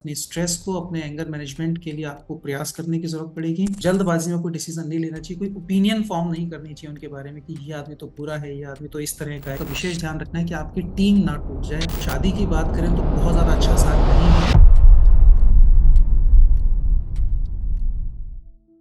अपने स्ट्रेस को, अपने एंगर मैनेजमेंट के लिए आपको प्रयास करने की जरूरत पड़ेगी। जल्दबाजी में कोई डिसीजन नहीं लेना चाहिए, कोई ओपिनियन फॉर्म नहीं करनी चाहिए उनके बारे में कि ये आदमी तो बुरा है, ये आदमी तो इस तरह का है। तो विशेष ध्यान रखना है कि आपकी टीम ना टूट जाए। शादी की बात करें तो बहुत ज्यादा अच्छा साल नहीं है।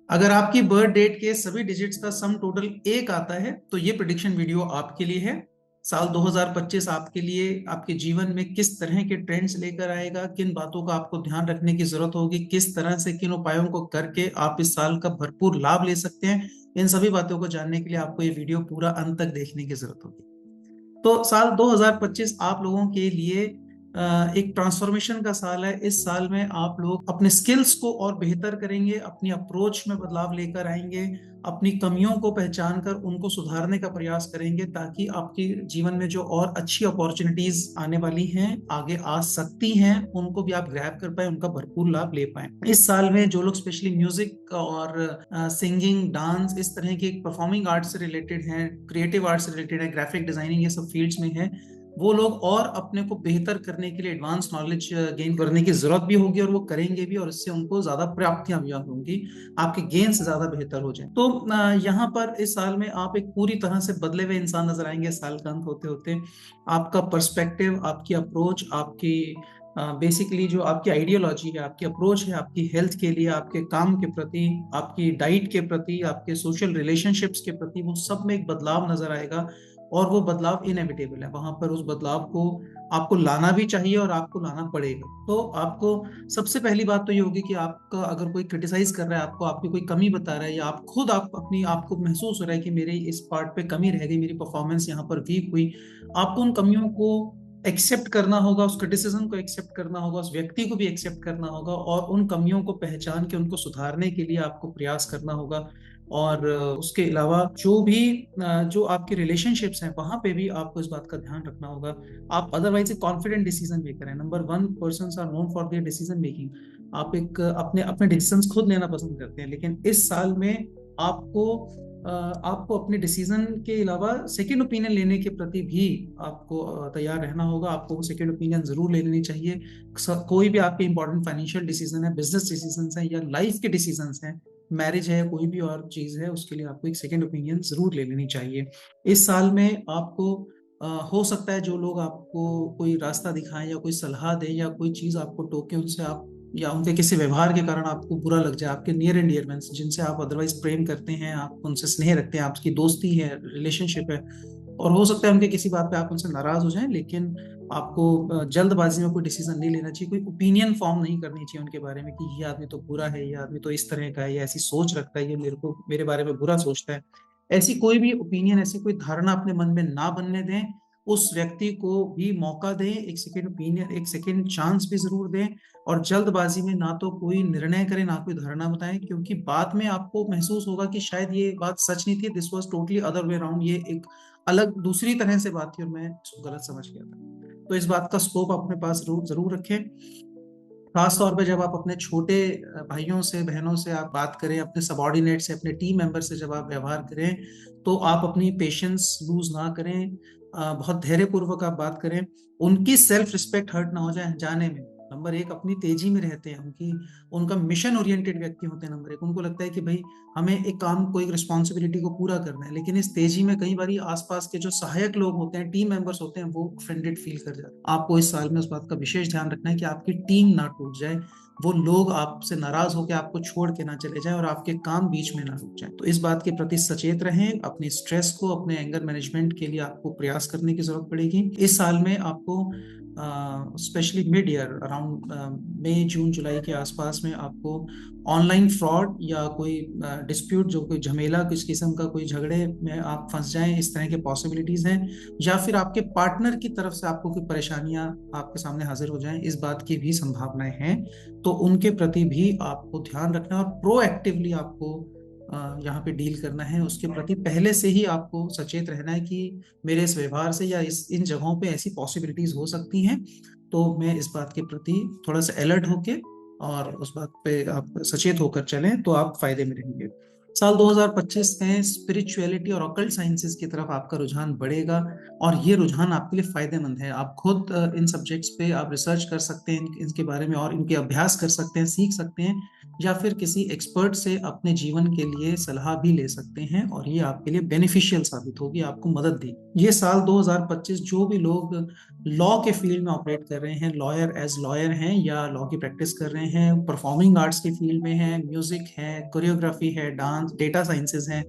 अगर आपकी बर्थ डेट के सभी डिजिट्स का सम टोटल एक आता है तो ये प्रिडिक्शन वीडियो आपके लिए है। साल 2025 आपके लिए आपके जीवन में किस तरह के ट्रेंड्स लेकर आएगा, किन बातों का आपको ध्यान रखने की जरूरत होगी, किस तरह से किन उपायों को करके आप इस साल का भरपूर लाभ ले सकते हैं, इन सभी बातों को जानने के लिए आपको ये वीडियो पूरा अंत तक देखने की जरूरत होगी। तो साल 2025 आप लोगों के लिए एक ट्रांसफॉर्मेशन का साल है। इस साल में आप लोग अपने स्किल्स को और बेहतर करेंगे, अपनी अप्रोच में बदलाव लेकर आएंगे, अपनी कमियों को पहचान कर उनको सुधारने का प्रयास करेंगे ताकि आपके जीवन में जो और अच्छी अपॉर्चुनिटीज आने वाली हैं, आगे आ सकती हैं, उनको भी आप ग्रैब कर पाए, उनका भरपूर लाभ ले पाए। इस साल में जो लोग स्पेशली म्यूजिक और सिंगिंग, डांस, इस तरह के परफॉर्मिंग आर्ट से रिलेटेड हैं, क्रिएटिव आर्ट से रिलेटेड है, ग्राफिक डिजाइनिंग, ये सब फील्ड्स में है, वो लोग और अपने को बेहतर करने के लिए एडवांस नॉलेज गेन करने की जरूरत भी होगी और वो करेंगे भी, और इससे उनको ज्यादा प्राप्तियां भी होंगी, आपके गेन से ज्यादा बेहतर हो जाए। तो यहाँ पर इस साल में आप एक पूरी तरह से बदले हुए इंसान नजर आएंगे। साल का अंत होते होते आपका पर्सपेक्टिव, आपकी अप्रोच, आपकी बेसिकली जो आपकी आइडियोलॉजी है, आपकी अप्रोच है, आपकी हेल्थ के लिए, आपके काम के प्रति, आपकी डाइट के प्रति, आपके सोशल रिलेशनशिप्स के प्रति, वो सब में एक बदलाव नजर आएगा। और वो बदलाव इनएविटेबल है, वहां पर उस बदलाव को आपको लाना भी चाहिए और आपको लाना पड़ेगा। तो आपको सबसे पहली बात तो ये होगी कि आपका अगर कोई क्रिटिसाइज कर रहा है, आपको आपकी कोई कमी बता रहा है, या आप खुद आप अपनी आपको महसूस हो रहा है कि मेरे इस पार्ट पे कमी रह गई, मेरी परफॉर्मेंस यहाँ पर वीक हुई, आपको उन कमियों को एक्सेप्ट करना होगा, उस क्रिटिसिज्म को एक्सेप्ट करना होगा, उस व्यक्ति को भी एक्सेप्ट करना होगा, और उन कमियों को पहचान के उनको सुधारने के लिए आपको प्रयास करना होगा। और उसके अलावा जो भी जो आपके रिलेशनशिप्स हैं, वहां पे भी आपको इस बात का ध्यान रखना होगा। आप अदरवाइज एक कॉन्फिडेंट डिसीजन मेकर हैं। Number one, person are known for their decision making. आप एक अपने अपने डिसीजंस खुद लेना पसंद करते हैं, लेकिन इस साल में आपको आपको अपने डिसीजन के अलावा सेकंड ओपिनियन लेने के प्रति भी आपको तैयार रहना होगा। आपको सेकंड ओपिनियन जरूर ले लेनी चाहिए। कोई भी आपके इंपॉर्टेंट फाइनेंशियल डिसीजन है, बिजनेस डिसीजन है, या लाइफ के डिसीजन हैं, मैरिज है, कोई भी और चीज है, उसके लिए आपको एक सेकंड ओपिनियन जरूर ले लेनी चाहिए। इस साल में आपको हो सकता है जो लोग आपको कोई रास्ता दिखाएं या कोई सलाह दें या कोई चीज आपको टोके, उनसे आप या उनके किसी व्यवहार के कारण आपको बुरा लग जाए, आपके नियर एंड डियर वंस जिनसे आप अदरवाइज प्रेम करते हैं, आप उनसे स्नेह रखते हैं, आपकी दोस्ती है, रिलेशनशिप है, और हो सकता है उनके किसी बात पे आप उनसे नाराज हो जाएं, लेकिन आपको जल्दबाजी में कोई डिसीजन नहीं लेना चाहिए, कोई ओपिनियन फॉर्म नहीं करनी चाहिए उनके बारे में कि ये आदमी तो बुरा है, ये आदमी तो इस तरह का है, ये ऐसी सोच रखता है, ये मेरे को मेरे बारे में बुरा सोचता है। ऐसी कोई भी ओपिनियन, ऐसी कोई धारणा अपने मन में ना बनने दें। उस व्यक्ति को भी मौका दें, एक सेकेंड ओपिनियन, एक सेकेंड चांस भी जरूर दें। और जल्दबाजी में ना तो कोई निर्णय करें, ना कोई धारणा बताएं, क्योंकि बाद में आपको महसूस होगा कि शायद ये बात सच नहीं थी, this was totally other way around, ये एक अलग दूसरी तरह से बात थी और मैं इसको गलत समझ गया था। तो इस बात का स्कोप अपने पास जरूर जरूर रखें। खास तौर पे जब आप अपने छोटे भाइयों से, बहनों से आप बात करें, अपने सबॉर्डिनेट से, अपने टीम मेंबर से जब आप व्यवहार करें, तो आप अपनी पेशेंस लूज ना करें, बहुत धैर्य पूर्वक आप बात करें। उनकी सेल्फ रिस्पेक्ट हर्ट ना हो जाए जाने में। नंबर एक, अपनी तेजी में रहते हैं, उनकी उनका मिशन ओरिएंटेड व्यक्ति होते हैं। नंबर एक, उनको लगता है कि भाई हमें एक काम को, एक रिस्पॉन्सिबिलिटी को पूरा करना है, लेकिन इस तेजी में कई बार आसपास के जो सहायक लोग होते हैं, टीम मेंबर्स होते हैं, वो ऑफेंडेड फील कर जाते हैं। आपको इस साल में उस बात का विशेष ध्यान रखना है कि आपकी टीम ना टूट जाए, वो लोग आपसे नाराज होकर आपको छोड़ के ना चले जाएं और आपके काम बीच में ना रुक जाए। तो इस बात के प्रति सचेत रहें। अपने स्ट्रेस को, अपने एंगर मैनेजमेंट के लिए आपको प्रयास करने की जरूरत पड़ेगी। इस साल में आपको स्पेशली मिड ईयर अराउंड मई, जून, जुलाई के आसपास में आपको ऑनलाइन फ्रॉड या कोई डिस्प्यूट, जो कोई झमेला, किस किस्म का कोई झगड़े में आप फंस जाएं, इस तरह के पॉसिबिलिटीज हैं। या फिर आपके पार्टनर की तरफ से आपको कोई परेशानियां आपके सामने हाजिर हो जाएं, इस बात की भी संभावनाएं हैं। तो उनके प्रति भी आपको ध्यान रखना है और प्रोएक्टिवली आपको यहाँ पे डील करना है। उसके प्रति पहले से ही आपको सचेत रहना है कि मेरे इस व्यवहार से या इस इन जगहों पे ऐसी पॉसिबिलिटीज हो सकती हैं, तो मैं इस बात के प्रति थोड़ा सा अलर्ट होके और उस बात पे आप सचेत होकर चलें, तो आप फायदे में रहेंगे। साल 2025 में स्पिरिचुअलिटी और ऑकल्ट साइंसेज की तरफ आपका रुझान बढ़ेगा और ये रुझान आपके लिए फायदेमंद है। आप खुद इन सब्जेक्ट्स पे आप रिसर्च कर सकते हैं, इनके बारे में और इनके अभ्यास कर सकते हैं, सीख सकते हैं, या फिर किसी एक्सपर्ट से अपने जीवन के लिए सलाह भी ले सकते हैं और ये आपके लिए बेनिफिशियल साबित होगी, आपको मदद देगी। ये साल 2025 जो भी लोग लॉ के फील्ड में ऑपरेट कर रहे हैं, लॉयर एज लॉयर हैं या लॉ की प्रैक्टिस कर रहे हैं, परफॉर्मिंग आर्ट्स की फील्ड में हैं, म्यूजिक है, कोरियोग्राफी है, डांस, डेटा साइंसेज है,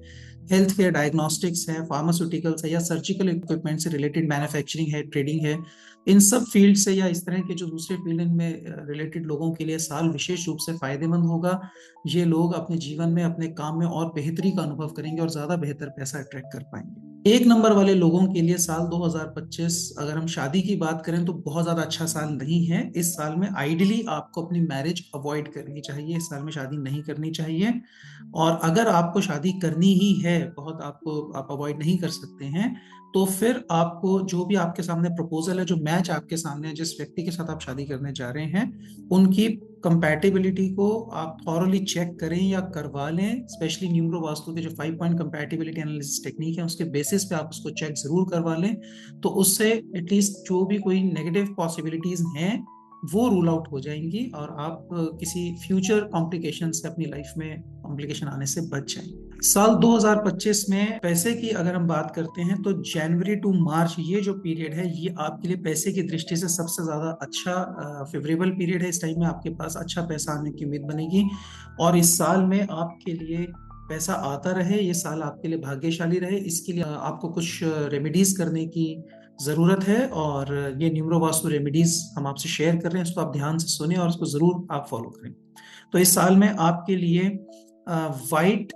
हेल्थ केयर, डायग्नोस्टिक्स है, फार्मास्यूटिकल्स है, या सर्जिकल इक्विपमेंट से रिलेटेड मैन्युफैक्चरिंग है, ट्रेडिंग है, इन सब फील्ड से या इस तरह के जो दूसरे फील्ड में रिलेटेड लोगों के लिए साल विशेष रूप से फायदेमंद होगा। ये लोग अपने जीवन में, अपने काम में और बेहतरी का अनुभव करेंगे और ज्यादा बेहतर पैसा अट्रैक्ट कर पाएंगे। एक नंबर वाले लोगों के लिए साल 2025, अगर हम शादी की बात करें तो बहुत ज्यादा अच्छा साल नहीं है। इस साल में आइडियली आपको अपनी मैरिज अवॉइड करनी चाहिए, इस साल में शादी नहीं करनी चाहिए। और अगर आपको शादी करनी ही है, बहुत आपको आप अवॉइड नहीं कर सकते हैं, तो फिर आपको जो भी आपके सामने प्रपोजल है, जो मैच आपके सामने है, जिस व्यक्ति के साथ आप शादी करने जा रहे हैं, उनकी कंपैटिबिलिटी को आप थॉरली चेक करें या करवा लें। स्पेशली न्यूमरो वास्तु के जो 5 पॉइंट कंपैटिबिलिटी एनालिसिस टेक्निक है, उसके बेसिस पे आप उसको चेक जरूर करवा लें। तो उससे एटलीस्ट जो भी कोई नेगेटिव पॉसिबिलिटीज हैं वो रूल आउट हो जाएंगी और आप किसी फ्यूचर कॉम्प्लिकेशन से, अपनी लाइफ में कॉम्प्लिकेशन आने से बच जाएंगे। साल 2025 में पैसे की अगर हम बात करते हैं तो जनवरी टू मार्च ये जो पीरियड है, ये आपके लिए पैसे की दृष्टि से सबसे ज्यादा अच्छा फेवरेबल पीरियड है। इस टाइम में आपके पास अच्छा पैसा आने की उम्मीद बनेगी और इस साल में आपके लिए पैसा आता रहे, ये साल आपके लिए भाग्यशाली रहे, इसके लिए आपको कुछ रेमेडीज करने की जरूरत है। और ये न्यूमरो वास्तु रेमेडीज हम आपसे शेयर कर रहे हैं, इसको आप ध्यान से सुने और इसको जरूर आप फॉलो करें। तो इस साल में आपके लिए वाइट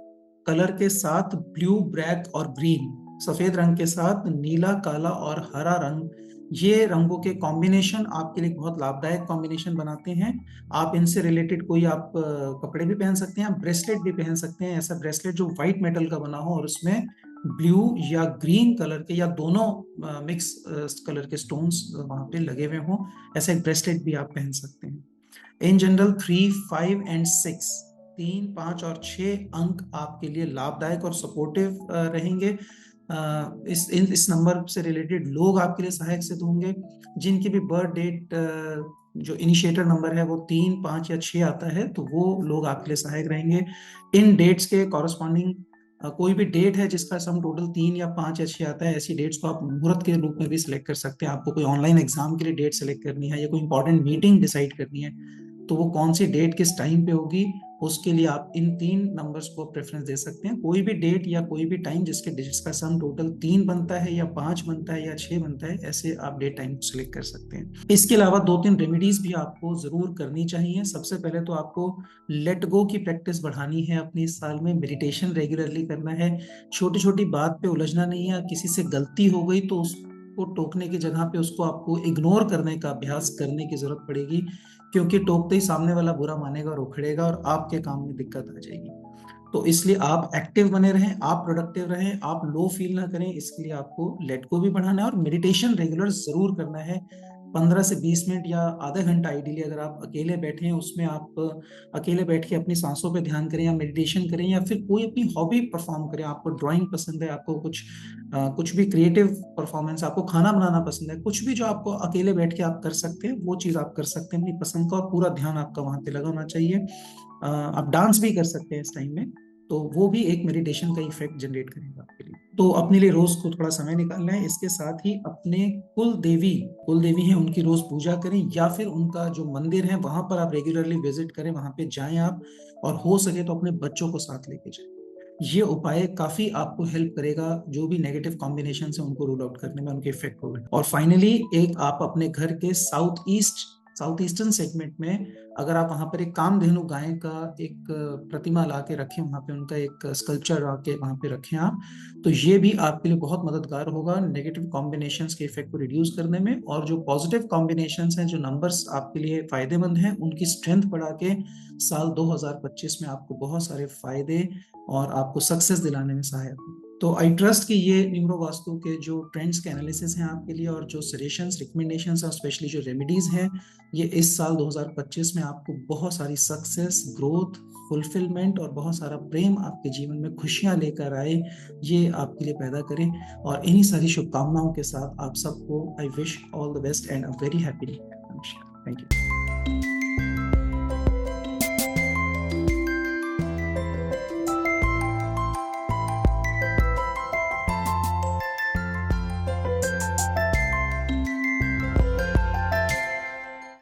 कलर के साथ ब्लू, ब्लैक और ग्रीन, सफेद रंग के साथ नीला, काला और हरा रंग, ये रंगों के कॉम्बिनेशन आपके लिए बहुत लाभदायक कॉम्बिनेशन बनाते हैं। आप इनसे रिलेटेड कोई आप कपड़े भी पहन सकते हैं, आप ब्रेसलेट भी पहन सकते हैं, ऐसा ब्रेसलेट जो व्हाइट मेटल का बना हो और उसमें ब्लू या ग्रीन कलर के या दोनों मिक्स कलर के स्टोन्स वहां पे लगे हुए हों, ऐसा एक ब्रेसलेट भी आप पहन सकते हैं। इन जनरल 3, 5 एंड 6, 3, 5 और 6 अंक आपके लिए लाभदायक और सपोर्टिव रहेंगे। इस नंबर से रिलेटेड लोग आपके लिए सहायक सिद्ध होंगे। जिनकी भी बर्थ डेट जो इनिशिएटर नंबर है वो 3, 5 या 6 आता है, तो वो लोग आपके लिए सहायक रहेंगे। इन डेट्स के कॉरस्पॉन्डिंग कोई भी डेट है जिसका सम टोटल 3 या 5 या 6 आता है, ऐसी डेट्स को आप मुहूर्त के रूप में भी सिलेक्ट कर सकते हैं। आपको कोई ऑनलाइन एग्जाम के लिए डेट सेलेक्ट करनी है या कोई इंपॉर्टेंट मीटिंग डिसाइड करनी है, तो वो कौन सी डेट किस टाइम पे होगी, उसके लिए आप इन 3 नंबर्स को प्रेफरेंस दे सकते हैं। कोई भी डेट या कोई भी टाइम जिसके डिजिट्स का सम टोटल 3 बनता है या 5 बनता है या 6 बनता है, ऐसे आप डेट टाइम को सिलेक्ट कर सकते हैं। इसके अलावा 2-3 रेमेडीज भी आपको जरूर करनी चाहिए। सबसे पहले तो आपको लेट गो की प्रैक्टिस बढ़ानी है अपने इस साल में, मेडिटेशन रेगुलरली करना है, छोटी छोटी बात पे उलझना नहीं है। किसी से गलती हो गई तो उसको टोकने की जगह पे उसको आपको इग्नोर करने का अभ्यास करने की जरूरत पड़ेगी, क्योंकि टोकते ही सामने वाला बुरा मानेगा और उखड़ेगा और आपके काम में दिक्कत आ जाएगी। तो इसलिए आप एक्टिव बने रहें, आप प्रोडक्टिव रहें, आप लो फील ना करें, इसके लिए आपको लेट को भी बढ़ाना है और मेडिटेशन रेगुलर जरूर करना है। 15 से 20 मिनट या आधा घंटा आइडियली, अगर आप अकेले बैठे हैं उसमें आप अकेले बैठ के अपनी सांसों पे ध्यान करें या मेडिटेशन करें या फिर कोई अपनी हॉबी परफॉर्म करें। आपको ड्राइंग पसंद है, आपको कुछ भी क्रिएटिव परफॉर्मेंस, आपको खाना बनाना पसंद है, कुछ भी जो आपको अकेले बैठ के आप कर सकते हैं वो चीज आप कर सकते हैं अपनी पसंद का, और पूरा ध्यान आपका वहां पे लगा होना चाहिए। आप डांस भी कर सकते हैं इस टाइम में, तो वो भी एक मेडिटेशन का इफेक्ट जनरेट करेगा आपके लिए। तो अपने लिए रोज को थोड़ा समय निकालना है। इसके साथ ही अपने कुल देवी हैं उनकी रोज पूजा करें, या फिर उनका जो मंदिर है वहां पर आप रेगुलरली विजिट करें, वहां पे जाएं आप, और हो सके तो अपने बच्चों को साथ लेके जाएं। ये उपाय काफी आपको हेल्प करेगा, जो भी नेगेटिव कॉम्बिनेशन है उनको रूल आउट करने में, उनके इफेक्ट को। और फाइनली एक आप अपने घर के साउथ ईस्टर्न सेगमेंट में, अगर आप वहां पर एक कामधेनु गाय का एक प्रतिमा ला के रखें, वहां पे उनका एक स्कल्पचर आके वहां पे रखें आप, तो ये भी आपके लिए बहुत मददगार होगा नेगेटिव कॉम्बिनेशंस के इफेक्ट को रिड्यूस करने में। और जो पॉजिटिव कॉम्बिनेशंस हैं, जो नंबर्स आपके लिए फायदेमंद हैं, उनकी स्ट्रेंथ बढ़ा के साल 2025 में आपको बहुत सारे फायदे और आपको सक्सेस दिलाने में सहायक हो। तो आई ट्रस्ट कि ये न्यूरो वास्तु के जो ट्रेंड्स के एनालिसिस हैं आपके लिए, और जो सजेशंस, रिकमेंडेशंस और स्पेशली जो रेमेडीज हैं, ये इस साल 2025 में आपको बहुत सारी सक्सेस, ग्रोथ, फुलफिलमेंट और बहुत सारा प्रेम आपके जीवन में खुशियां लेकर आए, ये आपके लिए पैदा करें। और इन्हीं सारी शुभकामनाओं के साथ आप सबको I wish all the best and a very happy new year. Thank you.